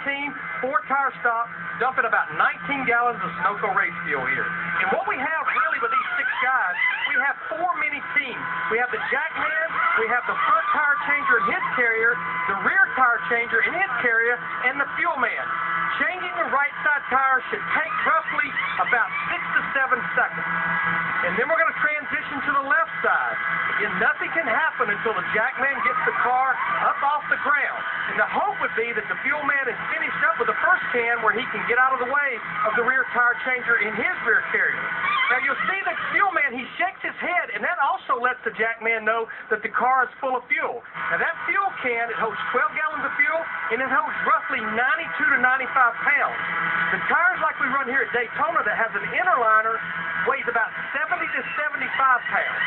team, 4-tire stop, dumping about 19 gallons of Sunoco race fuel here. And what we have really with these 6 guys, we have 4 mini teams. We have the jackman, we have the front tire changer in his carrier, the rear tire changer in his carrier, and the fuel man. Changing the right side tire should take roughly about 6 to 7 seconds. And then we're going to transition to the left side. Again, nothing can happen until the jackman gets the car up off the ground. And the hope would be that the fuel man is finished up with the first can where he can get out of the way of the rear tire changer in his rear carrier. Now you'll see the fuel man, he shakes his head, and that also lets the jackman know that the car is full of fuel. Now that fuel can, it holds 12 gallons of fuel, and it holds roughly 92 to 95 pounds. The tires like we run here at Daytona that has an inner liner weighs about 70 to 75 pounds.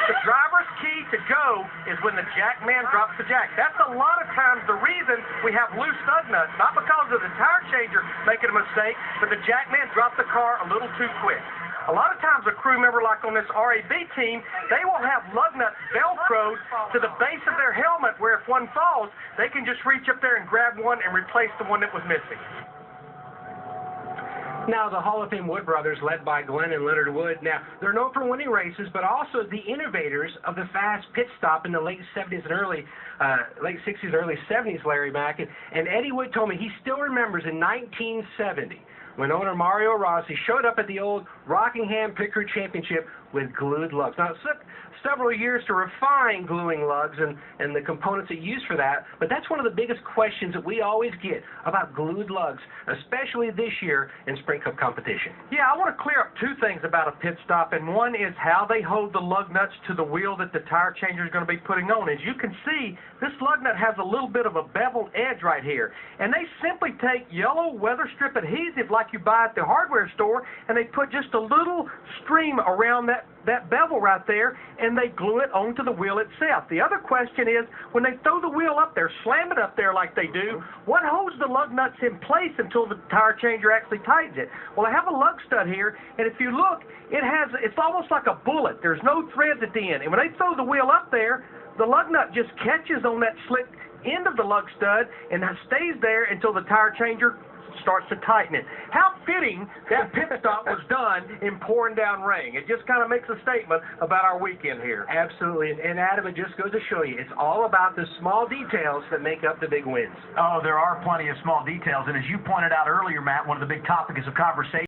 The driver's key to go is when the jackman drops the jack. That's a lot of times the reason we have loose lug nuts, not because of the tire changer making a mistake, but the jackman dropped the car a little too quick. A lot of times a crew member like on this RAB team, they will have lug nuts velcroed to the base of their helmet where if one falls, they can just reach up there and grab one and replace the one that was missing. Now, the Hall of Fame Wood brothers, led by Glenn and Leonard Wood, now, they're known for winning races, but also the innovators of the fast pit stop in the late 70s and late 60s and early 70s, Larry Mack. And Eddie Wood told me he still remembers in 1970 when owner Mario Rossi showed up at the old Rockingham Pit Crew Championship with glued lugs. Now, it took several years to refine gluing lugs and the components it used for that, but that's one of the biggest questions that we always get about glued lugs, especially this year in Sprint Cup competition. Yeah, I want to clear up 2 things about a pit stop, and one is how they hold the lug nuts to the wheel that the tire changer is going to be putting on. As you can see, this lug nut has a little bit of a beveled edge right here, and they simply take yellow weather strip adhesive like you buy at the hardware store, and they put just a little stream around that bevel right there, and they glue it onto the wheel itself. The other question is, when they throw the wheel up there, slam it up there like they do, what holds the lug nuts in place until the tire changer actually tightens it? Well, I have a lug stud here, and if you look, it's almost like a bullet. There's no threads at the end, and when they throw the wheel up there, the lug nut just catches on that slick end of the lug stud, and that stays there until the tire changer starts to tighten it. How fitting that pit stop was done in pouring down rain. It just kind of makes a statement about our weekend here. Absolutely. And Adam, it just goes to show you, it's all about the small details that make up the big wins. Oh, there are plenty of small details. And as you pointed out earlier, Matt, one of the big topics of conversation